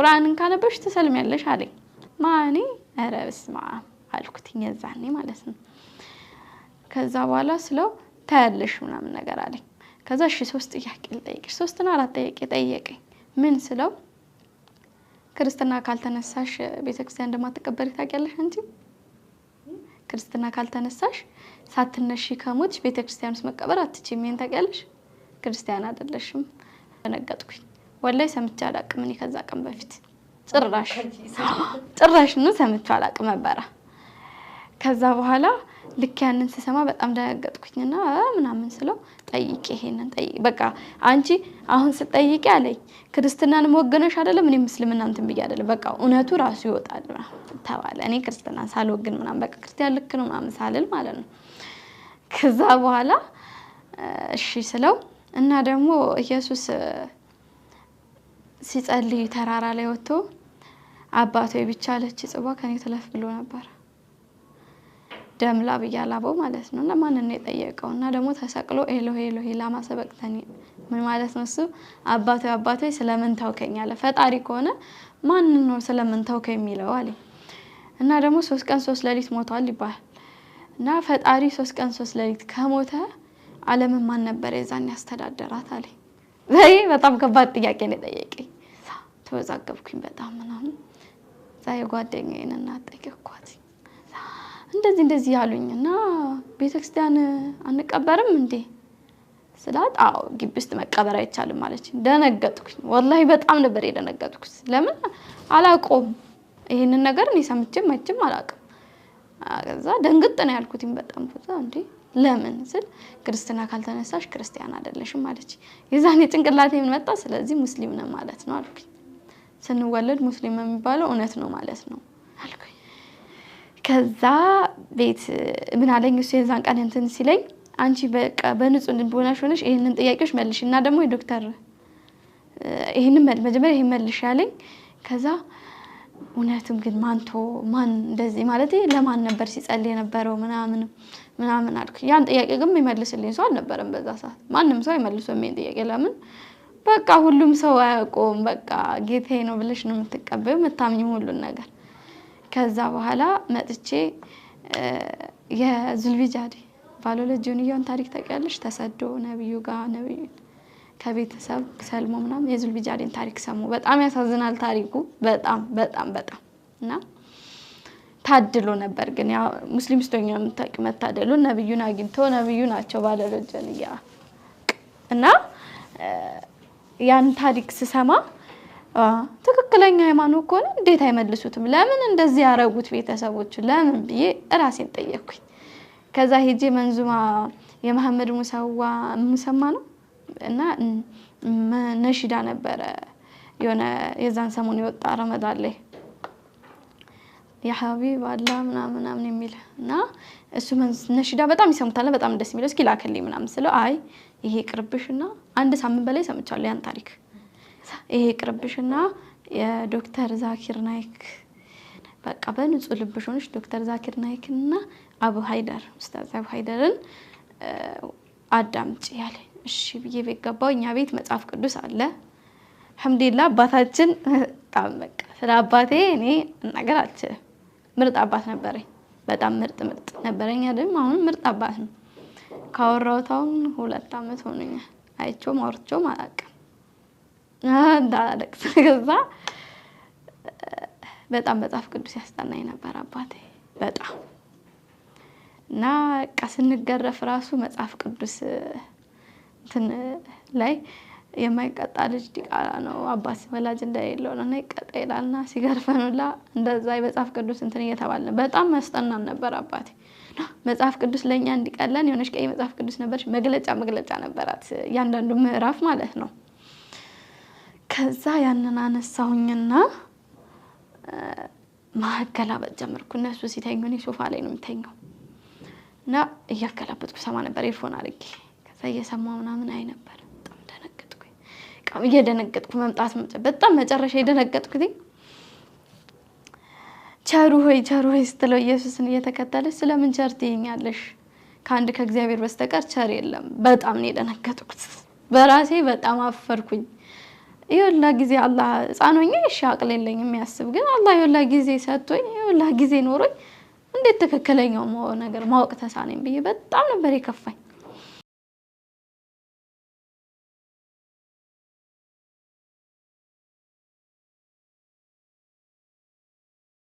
ቁርአንን ካነበብሽ ትሰልሚያለሽ አለኝ ማኔ ኧረ በስመ አብ አልኩትኝ የዛኔ ማለት ነው ከዛ በኋላ ስለው ታያለሽ ምናምን ነገር አለኝ ከዛ እሺ 3 ጥያቄ ልጠይቅሽ 3 እና 4 ጥያቄ ጠየቀኝ ምን ስለው ክርስትና ካልተነሳሽ ቤተክርስቲያን እንደማትቀበሪ ታውቂያለሽ አንቺ ክርስትና ካልተነሳሽ ሳትነሺ ከሞትሽ ቤተክርስቲያን ውስጥ መቀበር አትችይም ይሄን ታውቂያለሽ ክርስቲያን አይደለሽም ተነገጥኩኝ ወላሂ ሰምቼ አላቅም እኔ ከዛ ቀን በፊት ጭራሽ ነው ሰምቼ አላቅም ነበር ከዛ በኋላ ልክ ያንን ስሰማ በጣም ደነገጥኩኝና ምናምን ስለው ጠይቄ ይሄንን ጠይቄ በቃ አንቺ አሁን ስትጠይቂ አለኝ ክርስትናን ወገነሽ አይደለም እኔ ሙስሊምና እንትን ብዬ አይደለም በቃ እውነቱ ራሱ ይወጣል ተባለ እኔ ክርስትናን ሳልወግን ምናምን በቃ ክርስቲያን ልክ ነው ምናምን ሳልል ማለት ነው ከዛ በኋላ እሺ ስለው እና ደግሞ ኢየሱስ ሲጸልይ ተራራ ላይ ወጥቶ አባቶ ብቻ ለች ጽዋ ከኔ ተለፍ ብሎ ነበር ደምላ በያላበው ማለት ነውና ማን ነው የጠየቀውና ደግሞ ተሰቅሎ ኤሎሄ ኤሎሄ ላማ ሰበቅተኒ ምን ማለት ነው እሱ አባቶ ስለምን ታውከኝ አለ ፈጣሪ ከሆነ ማን ነው ስለምን ታውከኝ የሚለው አለ እና ደግሞ 3 ቀን 3 ሌሊት ሞቷል ይባል እና ፈጣሪ 3 ቀን 3 ሌሊት ከሞተ ዓለም ማን ነበር የዛን ያስተዳደራት አለ ዘይ በጣም ከባድ ጥያቄ ነው የጠየቀኝ ተወዛገብኩኝ በጣም ምናምን ዛይ ጓደኛዬን እናት ጠየቅኳት እንደዚህ ያሉኝና ቤተክርስቲያን አንቀበርም እንዴ ስላት አው ግቢ ውስጥ መቀበር አይቻልም ማለት ደነገጥኩኝ ወላሂ በጣም ነበር የደነገጥኩት ለምን አላቆም ይሄንን ነገር እኔ ሰምቼም መቼም አላቅም ከዛ ደንግጥ ነው ያልኩትኝ በጣም ከዛ እንዴ ለምን ስል ክርስትና ካልተነሳሽ ክርስቲያን አይደለሽም ማለት የዛኔ ጭንቅላቴ ምን መጣ ስለዚህ ሙስሊም ነኝ ማለት ነው አልኩኝ ስንወለድ ሙስሊም የሚባለው እውነት ነው ማለት ነው አልኩኝ ከዛ ቤት ምን አለኝ እሱ የዛን ቀን እንትን ሲለኝ አንቺ በቃ በንጹህ ልቦናሽ ሆነሽ ይሄንን ጥያቄዎች መልሽና ደግሞ የዶክተር ይሄንን መጀመሪያ ይሄን መልሽ ያለኝ ከዛ እውነትም ግን ማን እንደዚህ ማለት ለማን ነበር ሲጸልይ የነበረው ምናምን አልኩ ያን ጥያቄ ግን የሚመልስልኝ ሰው አልነበረም በዛ ሰዓት ማንንም ሰው አይመልሰው ምን ጥያቄ ለምን በቃ ሁሉም ሰው አያቆም በቃ ጌታዬ ነው ብለሽ ነው የምትቀበዩ መታምኝ ሁሉን ነገር ከዛ በኋላ መጥቼ የዙልቢጃዲ ባለለጆንያውን ታሪክ ታውቂያለሽ ተሰዶ ነብዩ ጋር ነብዩ ከቤተሰብ ሰልሞ ምናምን የዙልቢጃዲን ታሪክ ሰሙ በጣም ያሳዝናል ታሪኩ በጣም እና ታድሎ ነበር ግን ያ ሙስሊም ስተኛ ምታቂ መታደሉ ነብዩን አግኝቶ ነብዩ ናቸው ባለለጆንያ እና ያን ታሪክ ስሰማ ትክክለኛ ሃይማኖት ኮነ እንዴት አይመልሱትም ለምን እንደዚህ ያረጉት ቤተሰቦች ለምን ብዬ ራሴን ጠየቅኩኝ ከዛ ሄጄ መንዙማ የመሐመድ ሙሰማ ነው እና ነሽዳ ነበር የሆነ የዛን ሰሞን የወጣ ረመዳን ላይ ያ ሐቢብ አላህ ምናምን የሚልና እሱ ነሽዳ በጣም ይሰሙታል በጣም ደስ የሚለው እስኪ ላከልኝ ምናምን ስለው አይ ይሄ ቅርብሽና አንድ ሳምንት በላይ ሰምቻለሁ ያን ታሪክ ይሄ ቅርብሽና የዶክተር ዛኪር ናይክ በቃ በንጹህ ልብሽ ሆነሽ ዶክተር ዛኪር ናይክና አቡ ሃይደር ኡስታዝ አቡ ሃይደርን አዳምጪ ያለ እሺ ብዬ በገባው እኛ ቤት መጽሐፍ ቅዱስ አለ አልহামዱሊላህ አባታችን ታመቀ ስለ አባቴ እኔ ነገር አልችልም ምርጥ አባት ነበረኝ በጣም ምርጥ ነበረኝ አይደል አሁን ምርጥ አባት ነው ካወራውታው 2 አመት ሆነኛል አይቾ ማውርቾ ማላቀ እንዳለክስ ከዛ በጣም መጽሐፍ ቅዱስ ያስጠናኝ ነበር አባቴ በጣም እና ቀስንገረፍ ራሱ መጽሐፍ ቅዱስ እንትን ላይ የማይቀጣ ልጅ ዲቃላ ነው አባስ ወላጅ እንደሌለው ነው ይቀጣ ይላልና ሲገርፈኑላ እንደዛ መጽሐፍ ቅዱስ እንትን እየተባለ በጣም ያስጠናን ነበር አባቴ መጽሐፍ ቅዱስ ለኛ እንዲቀለን የሆነሽ ቀይ መጽሐፍ ቅዱስ ነበር መግለጫ ነበራት ያንዳንዱ ምዕራፍ ማለት ነው ከዛ ያንን አነሳሁኝና ማገላበጥ ጀመርኩ እነሱ ሲተኙ እኔ ሶፋ ላይ ነው የምተኛው እና እያገላበጥኩ ሰማ ነበር ኤርፎን አድርጌ ከዛ እየሰማሁ ምናምን አይ ነበር በጣም ደነገጥኩኝ እየደነገጥኩ መምጣት በጣም መጨረሻ የደነገጥኩት ቸሩ ሆይ ስትለው ኢየሱስን እየተከተለች ስለምን ቸር ትይኛለሽ ካንድ ከእግዚአብሔር በስተቀር ቸር የለም በጣም ነው የደነገጥኩት በራሴ በጣም አፈርኩኝ ይኸውላ ጊዜ አላህ ጻኖኝ እሺ አቅል የለኝም የሚያስብ ግን አላህ ይኸውላ ጊዜ ሰጥቶኝ ይኸውላ ጊዜ ኖሮኝ እንዴት ትክክለኛው ነገር ማወቅ ተሳነኝ ብዬ በጣም ነበር የከፋኝ